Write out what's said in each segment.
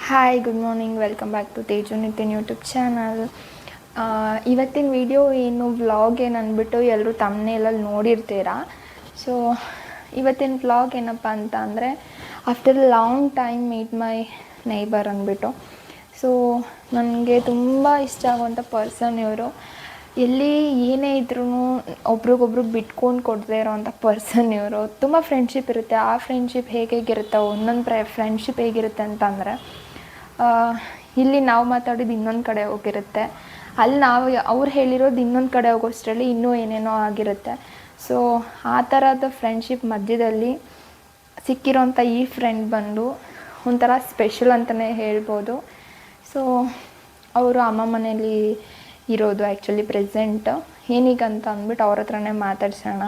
Hi, good morning. Welcome back to Teju Nitin YouTube channel. ಇವತ್ತಿನ video ಏನು vlog ಏನು ಅಂದ್ಬಿಟ್ಟು ಎಲ್ಲರೂ ತಮ್ಮನೇಲಲ್ಲಿ ನೋಡಿರ್ತೀರ. ಸೊ ಇವತ್ತಿನ ವ್ಲಾಗ್ ಏನಪ್ಪ ಅಂತ ಅಂದರೆ, after long time meet my neighbour ಅಂದ್ಬಿಟ್ಟು. ಸೊ ನನಗೆ ತುಂಬ ಇಷ್ಟ ಆಗುವಂಥ ಪರ್ಸನ್ ಇವರು. ಎಲ್ಲಿ ಏನೇ ಇದ್ರೂ ಒಬ್ರಿಗೊಬ್ರು ಬಿಟ್ಕೊಂಡು ಕೊಡದೇ ಇರೋವಂಥ ಪರ್ಸನ್ ಇವರು. ತುಂಬ ಫ್ರೆಂಡ್ಶಿಪ್ ಇರುತ್ತೆ. ಆ ಫ್ರೆಂಡ್ಶಿಪ್ ಹೇಗಿರುತ್ತೆ, ಒಂದೊಂದು ಫ್ರೆಂಡ್ಶಿಪ್ ಹೇಗಿರುತ್ತೆ ಅಂತಂದರೆ, ಇಲ್ಲಿ ನಾವು ಮಾತಾಡೋದು ಇನ್ನೊಂದು ಕಡೆ ಹೋಗಿರುತ್ತೆ, ಅಲ್ಲಿ ನಾವು ಅವ್ರು ಹೇಳಿರೋದು ಇನ್ನೊಂದು ಕಡೆ ಹೋಗೋಷ್ಟರಲ್ಲಿ ಇನ್ನೂ ಏನೇನೋ ಆಗಿರುತ್ತೆ. ಸೊ ಆ ಥರದ ಫ್ರೆಂಡ್ಶಿಪ್ ಮಧ್ಯದಲ್ಲಿ ಸಿಕ್ಕಿರೋಂಥ ಈ ಫ್ರೆಂಡ್ ಬಂದು ಒಂಥರ ಸ್ಪೆಷಲ್ ಅಂತಲೇ ಹೇಳ್ಬೋದು. ಸೊ ಅವರು ಅಮ್ಮ ಮನೇಲಿ ಇರೋದು ಆ್ಯಕ್ಚುಲಿ ಪ್ರೆಸೆಂಟ್. ಏನೀಗಂತ ಅಂದ್ಬಿಟ್ಟು ಅವ್ರ ಹತ್ರನೇ ಮಾತಾಡ್ಸೋಣ.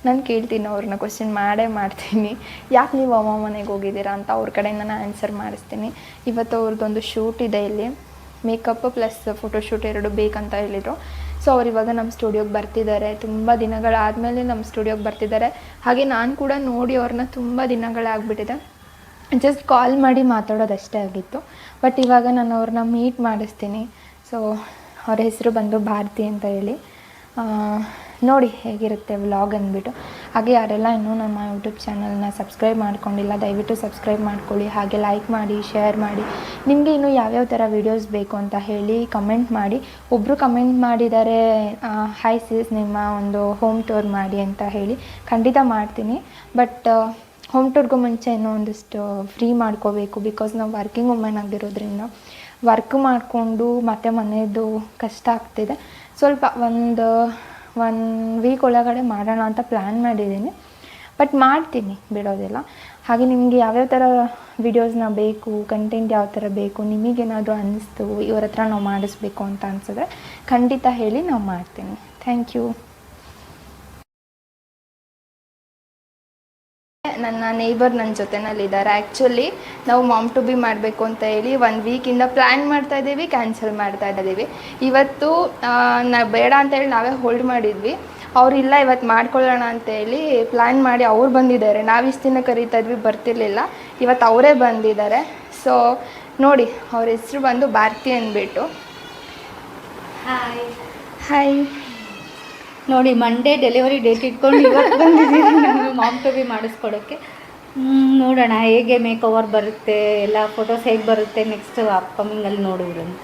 ನಾನು ಕೇಳ್ತೀನಿ, ಅವ್ರನ್ನ ಕ್ವಶನ್ ಮಾಡ್ತೀನಿ, ಯಾಕೆ ನೀವು ಅಮ್ಮ ಮನೆಗೆ ಹೋಗಿದ್ದೀರಾ ಅಂತ. ಅವ್ರ ಕಡೆಯಿಂದ ನಾನು ಆನ್ಸರ್ ಮಾಡಿಸ್ತೀನಿ. ಇವತ್ತು ಅವ್ರದ್ದೊಂದು ಶೂಟ್ ಇದೆ, ಇಲ್ಲಿ ಮೇಕಪ್ ಪ್ಲಸ್ ಫೋಟೋಶೂಟ್ ಎರಡು ಬೇಕಂತ ಹೇಳಿದರು. ಸೊ ಅವ್ರು ಇವಾಗ ನಮ್ಮ ಸ್ಟುಡಿಯೋಗೆ ಬರ್ತಿದ್ದಾರೆ. ತುಂಬ ದಿನಗಳಾದಮೇಲೆ ನಮ್ಮ ಸ್ಟುಡಿಯೋಗೆ ಬರ್ತಿದ್ದಾರೆ. ಹಾಗೆ ನಾನು ಕೂಡ ನೋಡಿ ಅವ್ರನ್ನ ತುಂಬ ದಿನಗಳಾಗ್ಬಿಟ್ಟಿದೆ. ಜಸ್ಟ್ ಕಾಲ್ ಮಾಡಿ ಮಾತಾಡೋದಷ್ಟೇ ಆಗಿತ್ತು. ಬಟ್ ಇವಾಗ ನಾನು ಅವ್ರನ್ನ ಮೀಟ್ ಮಾಡಿಸ್ತೀನಿ. ಸೊ ಅವ್ರ ಹೆಸರು ಬಂದು ಭಾರತಿ ಅಂತ ಹೇಳಿ. ನೋಡಿ ಹೇಗಿರುತ್ತೆ ವ್ಲಾಗ್ ಅಂದ್ಬಿಟ್ಟು. ಹಾಗೆ ಯಾರೆಲ್ಲ ಇನ್ನೂ ನಮ್ಮ ಯೂಟ್ಯೂಬ್ ಚಾನಲ್ನ ಸಬ್ಸ್ಕ್ರೈಬ್ ಮಾಡ್ಕೊಂಡಿಲ್ಲ, ದಯವಿಟ್ಟು ಸಬ್ಸ್ಕ್ರೈಬ್ ಮಾಡ್ಕೊಳ್ಳಿ. ಹಾಗೆ ಲೈಕ್ ಮಾಡಿ, ಶೇರ್ ಮಾಡಿ. ನಿಮಗೆ ಇನ್ನೂ ಯಾವ್ಯಾವ ಥರ ವೀಡಿಯೋಸ್ ಬೇಕು ಅಂತ ಹೇಳಿ ಕಮೆಂಟ್ ಮಾಡಿ. ಒಬ್ಬರು ಕಮೆಂಟ್ ಮಾಡಿದ್ದಾರೆ, ಹಾಯ್ ಸಿಸ್, ನಿಮ್ಮ ಒಂದು ಹೋಮ್ ಟೂರ್ ಮಾಡಿ ಅಂತ ಹೇಳಿ. ಖಂಡಿತ ಮಾಡ್ತೀನಿ. ಬಟ್ ಹೋಮ್ ಟೂರ್ಗೂ ಮುಂಚೆ ಇನ್ನೂ ಒಂದಿಷ್ಟು ಫ್ರೀ ಮಾಡ್ಕೋಬೇಕು. ಬಿಕಾಸ್ ನಾವು ವರ್ಕಿಂಗ್ ವುಮೆನ್ ಆಗಿರೋದ್ರಿಂದ ವರ್ಕ್ ಮಾಡಿಕೊಂಡು ಮತ್ತು ಮನೆಯದು ಕಷ್ಟ ಆಗ್ತಿದೆ. ಸ್ವಲ್ಪ ಒಂದು ವೀಕ್ ಒಳಗಡೆ ಮಾಡೋಣ ಅಂತ ಪ್ಲ್ಯಾನ್ ಮಾಡಿದ್ದೀನಿ. ಬಟ್ ಮಾಡ್ತೀನಿ, ಬಿಡೋದಿಲ್ಲ. ಹಾಗೆ ನಿಮಗೆ ಯಾವ್ಯಾವ ಥರ ವೀಡಿಯೋಸ್ನ ಬೇಕು, ಕಂಟೆಂಟ್ ಯಾವ ಥರ ಬೇಕು, ನಿಮಗೇನಾದರೂ ಅನ್ನಿಸ್ತು ಇವ್ರ ಹತ್ರ ನಾವು ಮಾಡಿಸ್ಬೇಕು ಅಂತ ಅನಿಸಿದ್ರೆ ಖಂಡಿತ ಹೇಳಿ, ನಾವು ಮಾಡ್ತೀನಿ. Thank you. ನನ್ನ ನೇಬರ್ ನನ್ನ ಜೊತೆನಲ್ಲಿದ್ದಾರೆ. ಆ್ಯಕ್ಚುಲಿ ನಾವು ಮಾಮ್ ಟು ಬಿ ಮಾಡಬೇಕು ಅಂತ ಹೇಳಿ 1 ವೀಕಿಂದ ಪ್ಲ್ಯಾನ್ ಮಾಡ್ತಾಯಿದ್ದೀವಿ, ಕ್ಯಾನ್ಸಲ್ ಮಾಡ್ತಾ ಇದ್ದೀವಿ. ಇವತ್ತು ಬೇಡ ಅಂತ ಹೇಳಿ ನಾವೇ ಹೋಲ್ಡ್ ಮಾಡಿದ್ವಿ. ಅವರಿಲ್ಲ, ಇವತ್ತು ಮಾಡ್ಕೊಳ್ಳೋಣ ಅಂತೇಳಿ ಪ್ಲ್ಯಾನ್ ಮಾಡಿ ಅವ್ರು ಬಂದಿದ್ದಾರೆ. ನಾವು ಇಷ್ಟು ದಿನ ಕರೀತಾ ಇದ್ವಿ, ಬರ್ತಿರ್ಲಿಲ್ಲ. ಇವತ್ತು ಅವರೇ ಬಂದಿದ್ದಾರೆ. ಸೊ ನೋಡಿ, ಅವ್ರ ಹೆಸರು ಬಂದು ಭಾರತಿ ಅಂದ್ಬಿಟ್ಟು. Hi hi. ನೋಡಿ, ಮಂಡೇ ಡೆಲಿವರಿ ಡೇಟ್ ಇಟ್ಕೊಂಡು ಇವತ್ತು ಬಂದಿದ್ದೀನಿ ನಾನು ಮಾಮ್ ಟು ಬಿ ಮಾಡಿಸ್ಕೊಡೋಕ್ಕೆ. ನೋಡೋಣ ಹೇಗೆ ಮೇಕ್ ಓವರ್ ಬರುತ್ತೆ, ಎಲ್ಲ ಫೋಟೋಸ್ ಹೇಗೆ ಬರುತ್ತೆ ನೆಕ್ಸ್ಟ್ ಅಪ್ಕಮಿಂಗಲ್ಲಿ ನೋಡುವುದಂತ.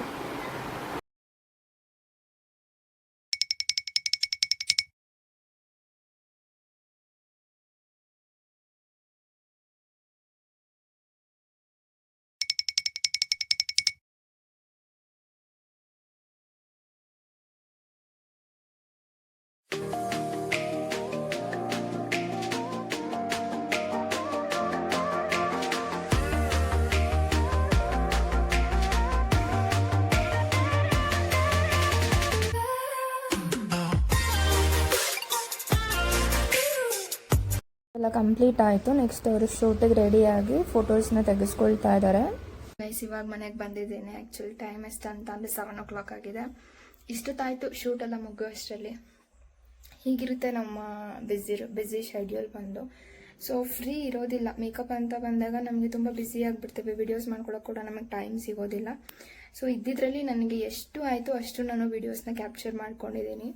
ಎಲ್ಲ ಕಂಪ್ಲೀಟ್ ಆಯಿತು. ನೆಕ್ಸ್ಟ್ ಅವರು ಶೂಟಿಗೆ ರೆಡಿಯಾಗಿ ಫೋಟೋಸ್ನ ತೆಗೆಸ್ಕೊಳ್ತಾ ಇದ್ದಾರೆ. ಗೈಸ್, ಇವಾಗ ಮನೆಗೆ ಬಂದಿದ್ದೀನಿ. ಆ್ಯಕ್ಚುಲಿ ಟೈಮ್ ಎಷ್ಟು ಅಂತ ಅಂದರೆ 7 o'clock ಆಗಿದೆ. ಇಷ್ಟೊತ್ತಾಯಿತು ಶೂಟೆಲ್ಲ ಮುಗಿಯೋಷ್ಟರಲ್ಲಿ. ಹೀಗಿರುತ್ತೆ ನಮ್ಮ ಬ್ಯುಸಿ ಶೆಡ್ಯೂಲ್ ಬಂದು. ಸೊ ಫ್ರೀ ಇರೋದಿಲ್ಲ. ಮೇಕಪ್ ಅಂತ ಬಂದಾಗ ನಮಗೆ ತುಂಬ ಬ್ಯುಸಿ ಆಗಿಬಿಡ್ತೇವೆ. ವಿಡಿಯೋಸ್ ಮಾಡ್ಕೊಳ್ಳೋಕೆ ಕೂಡ ನಮಗೆ ಟೈಮ್ ಸಿಗೋದಿಲ್ಲ. ಸೊ ಇದ್ದಿದ್ರಲ್ಲಿ ನನಗೆ ಎಷ್ಟು ಆಯಿತು ಅಷ್ಟು ನಾನು ವೀಡಿಯೋಸ್ನ ಕ್ಯಾಪ್ಚರ್ ಮಾಡ್ಕೊಂಡಿದ್ದೀನಿ.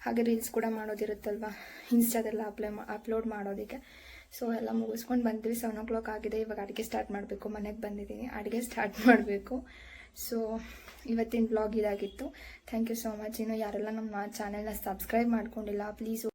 ಹಾಗೆ ರೀಲ್ಸ್ ಕೂಡ ಮಾಡೋದಿರುತ್ತಲ್ವ, ಇನ್ಸ್ಟಾದೆಲ್ಲ ಅಪ್ಲೋಡ್ ಮಾಡೋದಕ್ಕೆ. ಸೊ ಎಲ್ಲ ಮುಗಿಸ್ಕೊಂಡು ಬಂದ್ವಿ. 7 o'clock ಆಗಿದೆ. ಇವಾಗ ಅಡುಗೆ ಸ್ಟಾರ್ಟ್ ಮಾಡಬೇಕು. ಮನೆಗೆ ಬಂದಿದ್ದೀನಿ, ಅಡುಗೆ ಸ್ಟಾರ್ಟ್ ಮಾಡಬೇಕು. ಸೊ ಇವತ್ತಿನ ಬ್ಲಾಗ್ ಇದಾಗಿತ್ತು. Thank you so much. ಇನ್ನು ಯಾರೆಲ್ಲ ನಮ್ಮ ಚಾನೆಲ್ನ ಸಬ್ಸ್ಕ್ರೈಬ್ ಮಾಡ್ಕೊಂಡಿಲ್ಲ, ಪ್ಲೀಸ್